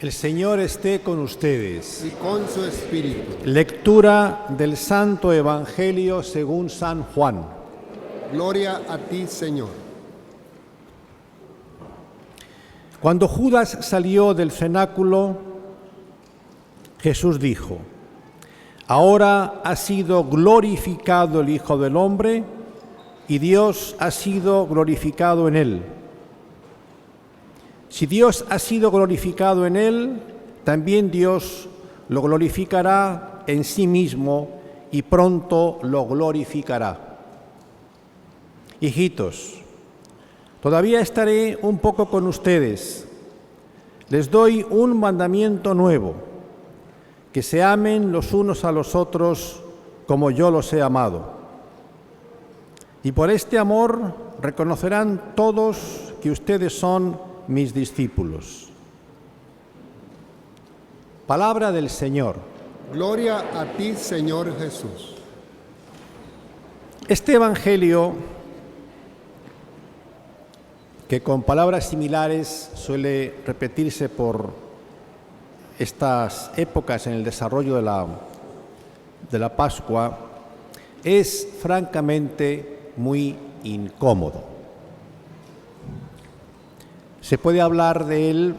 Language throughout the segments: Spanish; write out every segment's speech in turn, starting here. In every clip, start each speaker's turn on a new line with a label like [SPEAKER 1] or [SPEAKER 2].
[SPEAKER 1] El Señor esté con ustedes.
[SPEAKER 2] y con su espíritu.
[SPEAKER 1] Lectura del Santo Evangelio según San Juan.
[SPEAKER 2] Gloria a ti, Señor.
[SPEAKER 1] Cuando Judas salió del cenáculo, Jesús dijo: Ahora ha sido glorificado el Hijo del Hombre y Dios ha sido glorificado en él. Si Dios ha sido glorificado en él, también Dios lo glorificará en sí mismo y pronto lo glorificará. Hijitos, todavía estaré un poco con ustedes. Les doy un mandamiento nuevo: que se amen los unos a los otros como yo los he amado. Y por este amor reconocerán todos que ustedes son mis discípulos. Palabra del Señor.
[SPEAKER 2] Gloria a ti, Señor Jesús.
[SPEAKER 1] Este Evangelio, que con palabras similares suele repetirse por estas épocas en el desarrollo de la Pascua, es francamente muy incómodo. Se puede hablar de él,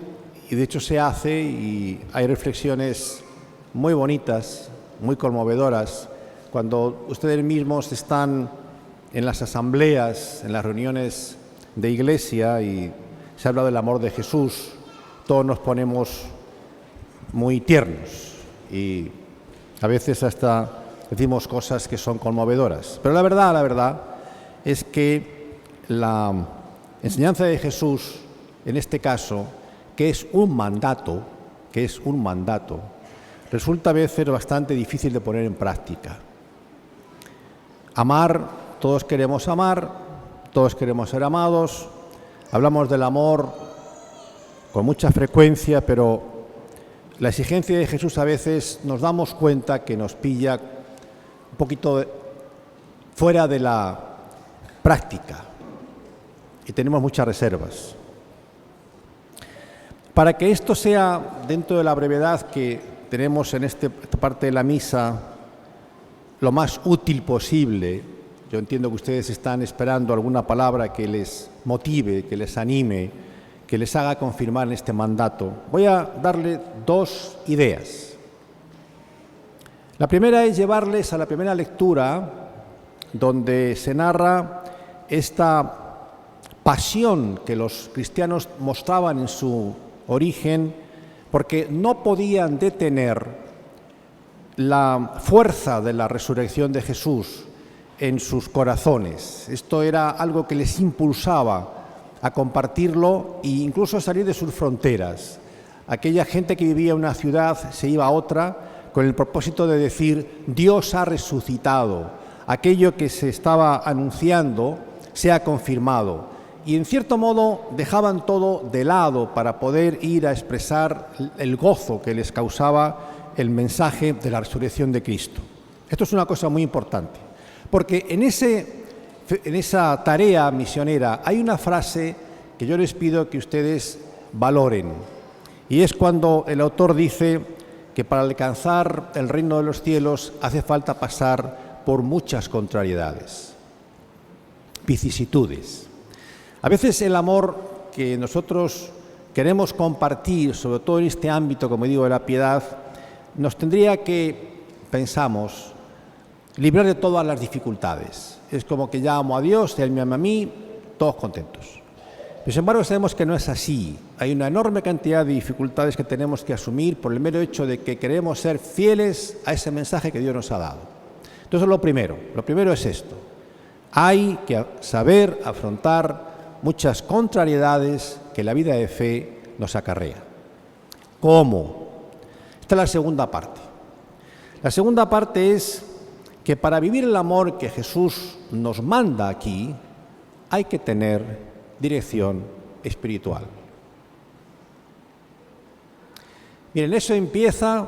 [SPEAKER 1] y de hecho se hace, y hay reflexiones muy bonitas, muy conmovedoras, cuando ustedes mismos están en las asambleas, en las reuniones de iglesia, y se habla del amor de Jesús. Todos nos ponemos muy tiernos y a veces hasta decimos cosas que son conmovedoras. Pero la verdad es que la enseñanza de Jesús, en este caso, que es un mandato, resulta a veces bastante difícil de poner en práctica. Amar, todos queremos ser amados, hablamos del amor con mucha frecuencia, pero la exigencia de Jesús a veces nos damos cuenta que nos pilla un poquito fuera de la práctica y tenemos muchas reservas. Para que esto sea, dentro de la brevedad que tenemos en esta parte de la misa, lo más útil posible, yo entiendo que ustedes están esperando alguna palabra que les motive, que les anime, que les haga confirmar en este mandato. Voy a darle dos ideas. La primera es llevarles a la primera lectura, donde se narra esta pasión que los cristianos mostraban en su origen, porque no podían detener la fuerza de la resurrección de Jesús en sus corazones. Esto era algo que les impulsaba a compartirlo e incluso a salir de sus fronteras. Aquella gente que vivía en una ciudad se iba a otra con el propósito de decir: Dios ha resucitado, aquello que se estaba anunciando se ha confirmado. Y en cierto modo dejaban todo de lado para poder ir a expresar el gozo que les causaba el mensaje de la resurrección de Cristo. Esto es una cosa muy importante, porque en esa tarea misionera hay una frase que yo les pido que ustedes valoren, y es cuando el autor dice que para alcanzar el reino de los cielos hace falta pasar por muchas contrariedades, vicisitudes. A veces el amor que nosotros queremos compartir, sobre todo en este ámbito, como digo, de la piedad, nos tendría que, pensamos, librar de todas las dificultades. Es como que ya amo a Dios, Él me ama a mí, todos contentos. Pero sin embargo sabemos que no es así. Hay una enorme cantidad de dificultades que tenemos que asumir por el mero hecho de que queremos ser fieles a ese mensaje que Dios nos ha dado. Entonces lo primero es esto. Hay que saber afrontar muchas contrariedades que la vida de fe nos acarrea. ¿Cómo? Esta es la segunda parte. La segunda parte es que para vivir el amor que Jesús nos manda aquí, hay que tener dirección espiritual. Miren, eso empieza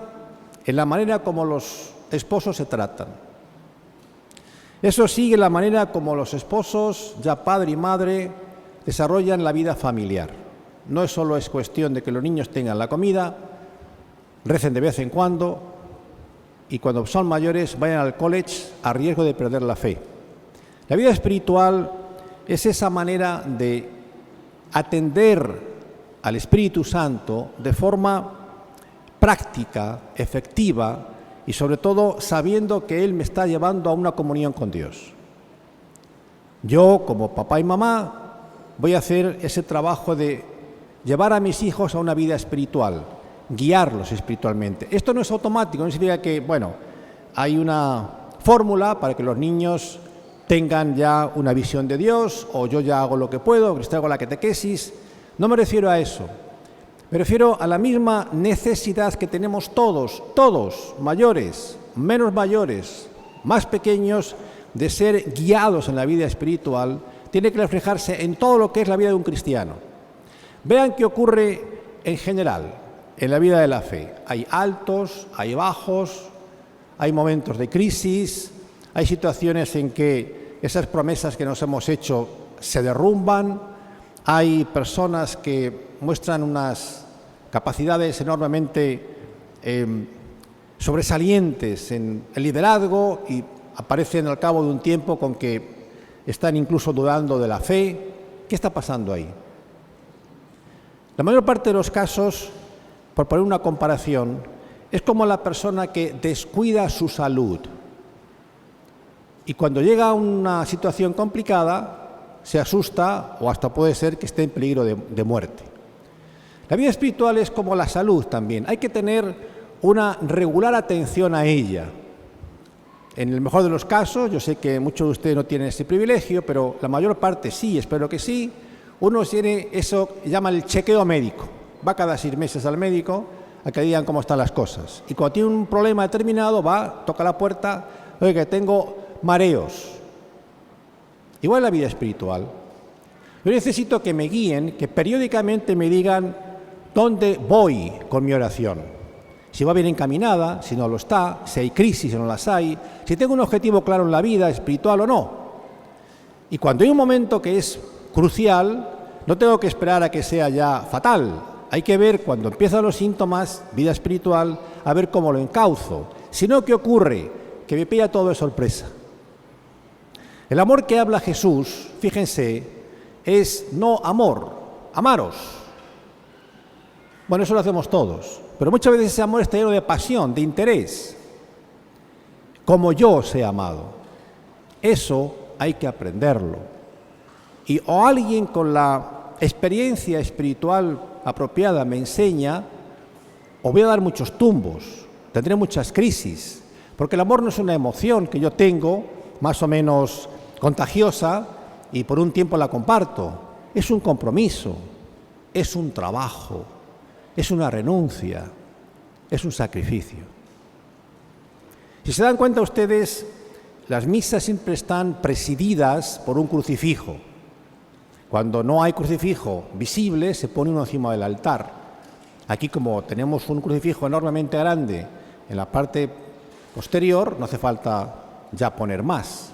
[SPEAKER 1] en la manera como los esposos se tratan. Eso sigue la manera como los esposos, ya padre y madre, desarrollan la vida familiar. No solo es cuestión de que los niños tengan la comida, recen de vez en cuando y cuando son mayores vayan al college a riesgo de perder la fe. La vida espiritual es esa manera de atender al Espíritu Santo de forma práctica, efectiva y sobre todo sabiendo que Él me está llevando a una comunión con Dios. Yo, como papá y mamá, voy a hacer ese trabajo de llevar a mis hijos a una vida espiritual, guiarlos espiritualmente. Esto no es automático, no significa que, hay una fórmula para que los niños tengan ya una visión de Dios, o yo ya hago lo que puedo, les traigo la catequesis. No me refiero a eso. Me refiero a la misma necesidad que tenemos todos, mayores, menos mayores, más pequeños, de ser guiados en la vida espiritual. Tiene que reflejarse en todo lo que es la vida de un cristiano. Vean qué ocurre en general en la vida de la fe. Hay altos, hay bajos, hay momentos de crisis, hay situaciones en que esas promesas que nos hemos hecho se derrumban, hay personas que muestran unas capacidades enormemente sobresalientes en el liderazgo y aparecen al cabo de un tiempo con que están incluso dudando de la fe. ¿Qué está pasando ahí? La mayor parte de los casos, por poner una comparación, es como la persona que descuida su salud y cuando llega a una situación complicada se asusta o hasta puede ser que esté en peligro de muerte. La vida espiritual es como la salud también. Hay que tener una regular atención a ella. En el mejor de los casos, yo sé que muchos de ustedes no tienen ese privilegio, pero la mayor parte sí, espero que sí. Uno tiene eso que llama el chequeo médico. Va cada 6 meses al médico a que digan cómo están las cosas. Y cuando tiene un problema determinado, va, toca la puerta, oye, que tengo mareos. Igual la vida espiritual. Yo necesito que me guíen, que periódicamente me digan dónde voy con mi oración. Si va bien encaminada, si no lo está, si hay crisis o no las hay, si tengo un objetivo claro en la vida espiritual o no. Y cuando hay un momento que es crucial, no tengo que esperar a que sea ya fatal. Hay que ver cuando empiezan los síntomas, vida espiritual, a ver cómo lo encauzo. Si no, ¿qué ocurre? Que me pilla todo de sorpresa. El amor que habla Jesús, fíjense, es no amor, amaros. Bueno, eso lo hacemos todos, pero muchas veces ese amor está lleno de pasión, de interés. Como yo os he amado. Eso hay que aprenderlo. Y o alguien con la experiencia espiritual apropiada me enseña, o voy a dar muchos tumbos, tendré muchas crisis, porque el amor no es una emoción que yo tengo, más o menos contagiosa, y por un tiempo la comparto. Es un compromiso, es un trabajo, es una renuncia, es un sacrificio. Si se dan cuenta ustedes, las misas siempre están presididas por un crucifijo. Cuando no hay crucifijo visible, se pone uno encima del altar. Aquí, como tenemos un crucifijo enormemente grande en la parte posterior, no hace falta ya poner más.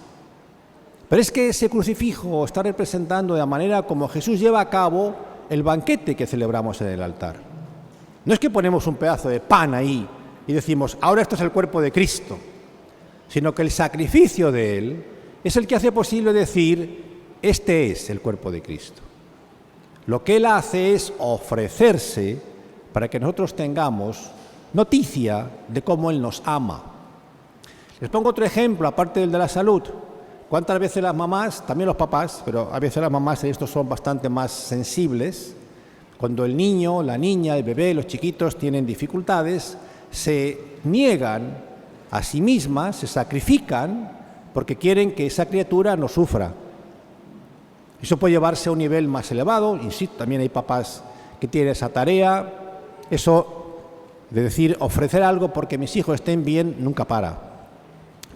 [SPEAKER 1] Pero es que ese crucifijo está representando de la manera como Jesús lleva a cabo el banquete que celebramos en el altar. No es que ponemos un pedazo de pan ahí y decimos, ahora esto es el cuerpo de Cristo, sino que el sacrificio de Él es el que hace posible decir, este es el cuerpo de Cristo. Lo que Él hace es ofrecerse para que nosotros tengamos noticia de cómo Él nos ama. Les pongo otro ejemplo, aparte del de la salud. ¿Cuántas veces las mamás, también los papás, pero a veces las mamás en esto son bastante más sensibles, cuando el niño, la niña, el bebé, los chiquitos tienen dificultades, se niegan a sí mismas, se sacrifican porque quieren que esa criatura no sufra? Eso puede llevarse a un nivel más elevado, insisto, también hay papás que tienen esa tarea, eso de decir, ofrecer algo porque mis hijos estén bien, nunca para.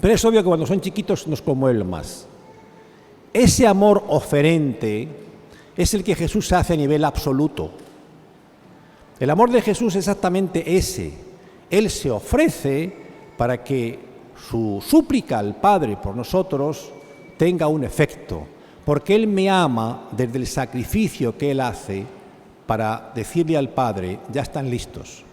[SPEAKER 1] Pero es obvio que cuando son chiquitos nos conmueven más. Ese amor oferente es el que Jesús hace a nivel absoluto. El amor de Jesús es exactamente ese. Él se ofrece para que su súplica al Padre por nosotros tenga un efecto, porque Él me ama desde el sacrificio que Él hace para decirle al Padre, ya están listos.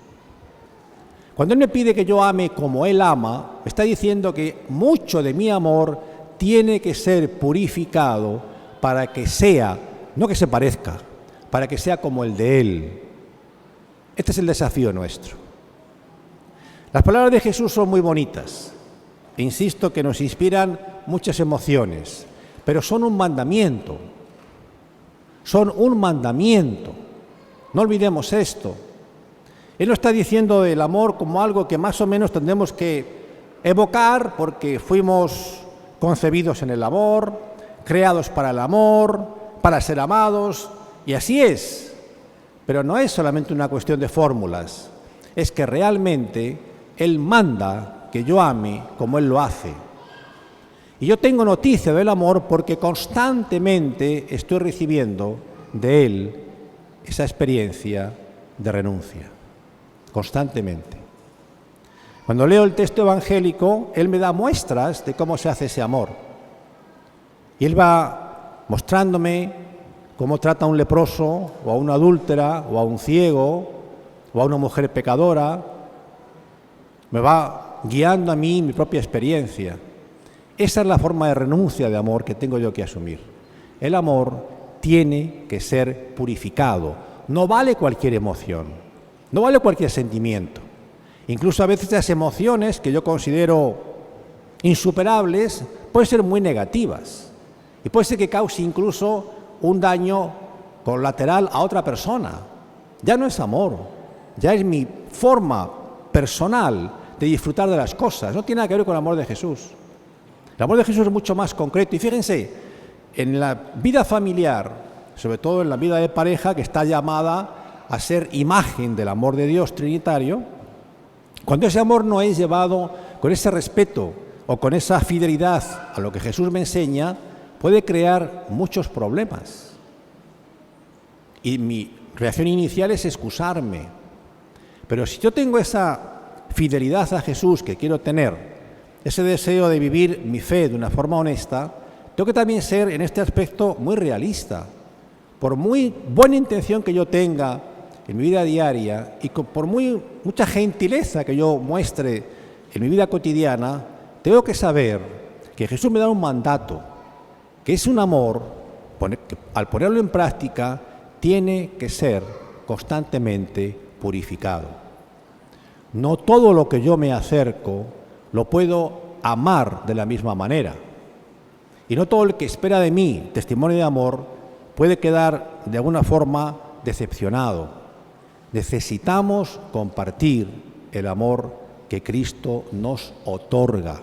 [SPEAKER 1] Cuando Él me pide que yo ame como Él ama, me está diciendo que mucho de mi amor tiene que ser purificado para que sea, no que se parezca, para que sea como el de Él. Este es el desafío nuestro. Las palabras de Jesús son muy bonitas. Insisto que nos inspiran muchas emociones, pero son un mandamiento. Son un mandamiento. No olvidemos esto. Él no está diciendo del amor como algo que más o menos tendremos que evocar porque fuimos concebidos en el amor, creados para el amor, para ser amados, y así es. Pero no es solamente una cuestión de fórmulas, es que realmente Él manda que yo ame como Él lo hace. Y yo tengo noticia del amor porque constantemente estoy recibiendo de Él esa experiencia de renuncia. Constantemente. Cuando leo el texto evangélico, Él me da muestras de cómo se hace ese amor. Y Él va mostrándome cómo trata a un leproso, o a una adúltera, o a un ciego, o a una mujer pecadora. Me va guiando a mí mi propia experiencia. Esa es la forma de renuncia de amor que tengo yo que asumir. El amor tiene que ser purificado. No vale cualquier emoción. No vale cualquier sentimiento. Incluso a veces las emociones que yo considero insuperables pueden ser muy negativas y puede ser que cause incluso un daño colateral a otra persona. Ya no es amor, ya es mi forma personal de disfrutar de las cosas. No tiene nada que ver con el amor de Jesús. El amor de Jesús es mucho más concreto. Y fíjense, en la vida familiar, sobre todo en la vida de pareja, que está llamada a ser imagen del amor de Dios trinitario, cuando ese amor no es llevado con ese respeto o con esa fidelidad a lo que Jesús me enseña, puede crear muchos problemas. Y mi reacción inicial es excusarme. Pero si yo tengo esa fidelidad a Jesús que quiero tener, ese deseo de vivir mi fe de una forma honesta, tengo que también ser en este aspecto muy realista. Por muy buena intención que yo tenga en mi vida diaria y por mucha gentileza que yo muestre en mi vida cotidiana, tengo que saber que Jesús me da un mandato, que es un amor, que al ponerlo en práctica, tiene que ser constantemente purificado. No todo lo que yo me acerco lo puedo amar de la misma manera. Y no todo el que espera de mí testimonio de amor puede quedar de alguna forma decepcionado. Necesitamos compartir el amor que Cristo nos otorga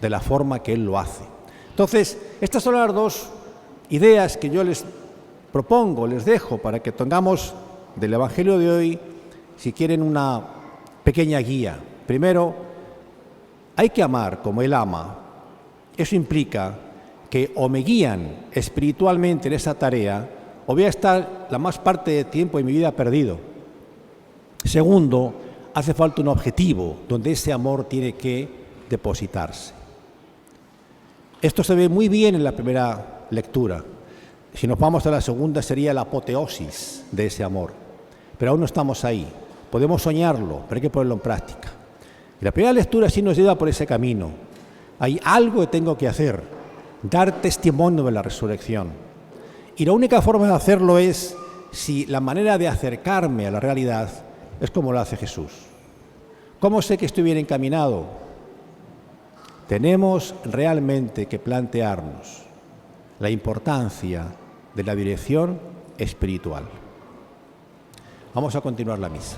[SPEAKER 1] de la forma que Él lo hace. Entonces, estas son las dos ideas que yo les propongo, les dejo para que tengamos del Evangelio de hoy, si quieren, una pequeña guía. Primero, hay que amar como Él ama. Eso implica que o me guían espiritualmente en esa tarea o voy a estar la más parte del tiempo de mi vida perdido. Segundo, hace falta un objetivo donde ese amor tiene que depositarse. Esto se ve muy bien en la primera lectura. Si nos vamos a la segunda sería la apoteosis de ese amor. Pero aún no estamos ahí. Podemos soñarlo, pero hay que ponerlo en práctica. Y la primera lectura sí nos lleva por ese camino. Hay algo que tengo que hacer, dar testimonio de la resurrección. Y la única forma de hacerlo es si la manera de acercarme a la realidad es como lo hace Jesús. ¿Cómo sé que estoy bien encaminado? Tenemos realmente que plantearnos la importancia de la dirección espiritual. Vamos a continuar la misa.